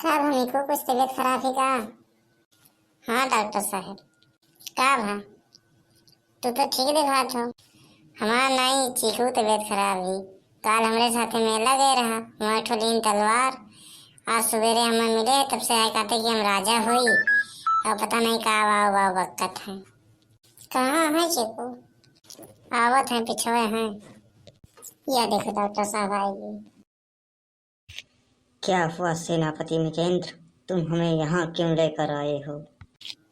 का भाई को कुछ तबीयत खराब है का? हाँ डॉक्टर साहब। का भा तू तो ठीक दिखा था। हमारा नहीं चीकू तबीयत खराब है। काल हमारे साथे मेला गए रहा वहाँ ठोलीन तलवार। आज सवेरे हमें मिले तब से आए कहते कि हम राजा हुई और पता नहीं का वाव वाव बक्कत है। कहाँ है चीकू? आवत है पिछवे हैं। या देखो डॉक्टर साहब आएगी। क्या हुआ सेनापति महेंद्र, तुम हमें यहाँ क्यों लेकर आए हो?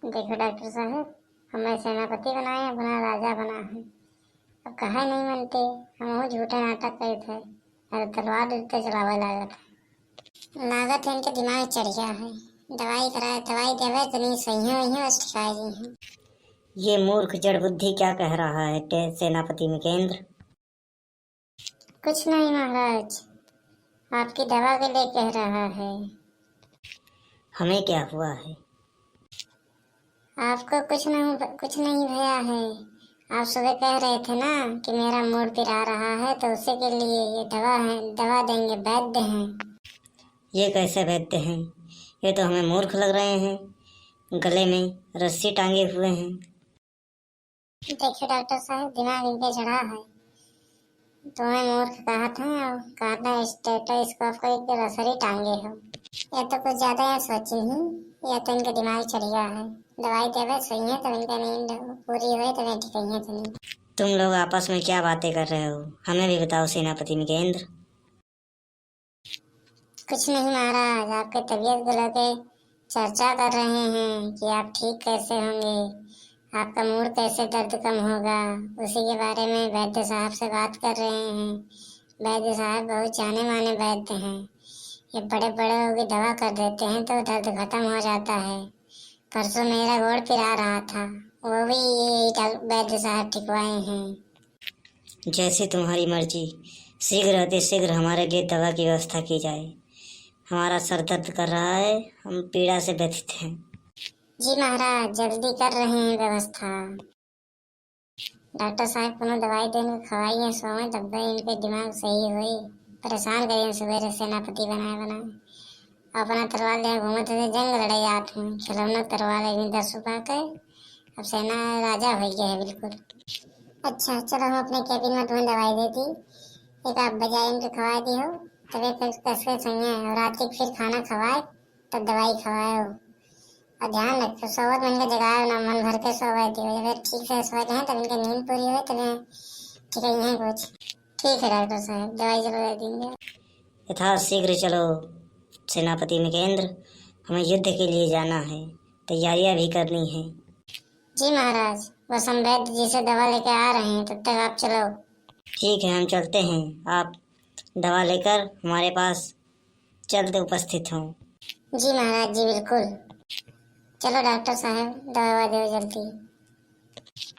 देखो डॉक्टर साहब, हमें सेनापति बनाया बना राजा बना है। अब कहे नहीं मनते, हम वो झूठे नाटक करे थे। अरे तलवार उल्टे चलावे लागत है इनके दिमाग चढ़ गया है। दवाई कराए दवाई देवे तो नहीं सही वही बस ठिकाई दी है। ये मूर्ख जड़ बुद्धि क्या कह रहा है सेनापति महेंद्र? कुछ नहीं महाराज, आपकी दवा के लिए कह रहा है। हमें क्या हुआ है? आपको कुछ नहीं भया है। आप सुबह कह रहे थे ना कि मेरा मूड पिरा रहा है तो उसी के लिए ये दवा है, दवा देंगे, वैद्य हैं। ये कैसे वैद्य हैं? ये तो हमें मूर्ख लग रहे हैं। गले में रस्सी टांगे हुए हैं। देखिए डॉक्टर साहब, दिमाग इनके चढ़ा है। तुम्हें मूर्ख कहा था और कहा था स्टेटोस्कोप को एक रसरी टांगे हो। या तो कुछ ज्यादा या सोची ही, या तो इनका दिमाग चढ़ गया है। दवाई देवे सही है तो इनका नींद पूरी हुई तो मैं ठीक है तो नहीं। तुम लोग आपस में क्या बातें कर रहे हो? हमें भी बताओ सेनापति महेंद्र। कुछ नहीं महाराज, आपके तबीयत को लेके चर्चा कर रहे हैं कि आप ठीक कैसे होंगे, आपका मूड कैसे दर्द कम होगा। उसी के बारे में वैद्य साहब से बात कर रहे हैं। वैद्य साहब बहुत जाने माने वैद्य हैं। ये बड़े बड़े की दवा कर देते हैं तो दर्द खत्म हो जाता है। परसों मेरा गोड़ पिरा रहा था, वो भी ये वैद्य साहब टिकवाए हैं। जैसे तुम्हारी मर्जी, शीघ्र अति शीघ्र हमारे लिए दवा की व्यवस्था की जाए। हमारा सर दर्द कर रहा है, हम पीड़ा से व्यथित हैं। जी महाराज, जल्दी कर रहे हैं व्यवस्था। डॉक्टर साहब को दवाई देने खवाइए सोए तब तक इनके दिमाग सही हुई। परेशान करिए सवेरे सेनापति बनाए अपना तलवार ले घूमते थे, जंग लड़ाई हाथ में खिलौना तलवार लेके 10 रुपया के। अब सेना राजा हो गया है बिल्कुल। अच्छा चलो, हम अपने केबिन में तुम्हें दवाई देती, एक आप बजाय इनके खवा दी हो तबीयत कैसे सही है। और रात को फिर खाना खवाए तब दवाई खवाए हो। और ध्यान रखो सोवत में इनका जगाए ना, मन भर के सोवे दियो। अगर ठीक से सोए हैं तब इनकी नींद पूरी हो तब ठीक है कुछ। ठीक है डॉक्टर साहब, दवाई जरूर दे देंगे। यथा शीघ्र चलो सेनापति महेंद्र, हमें युद्ध के लिए जाना है, तैयारियां भी करनी है। जी महाराज, बस हम वैद्य जी से दवा लेके आ रहे हैं, तब तक आप चलो। ठीक है, हम चलते हैं। आप दवा लेकर हमारे पास जल्द उपस्थित हों। जी महाराज जी बिल्कुल। चलो डॉक्टर साहब, दवा दो जल्दी।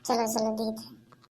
चलो चलो दी।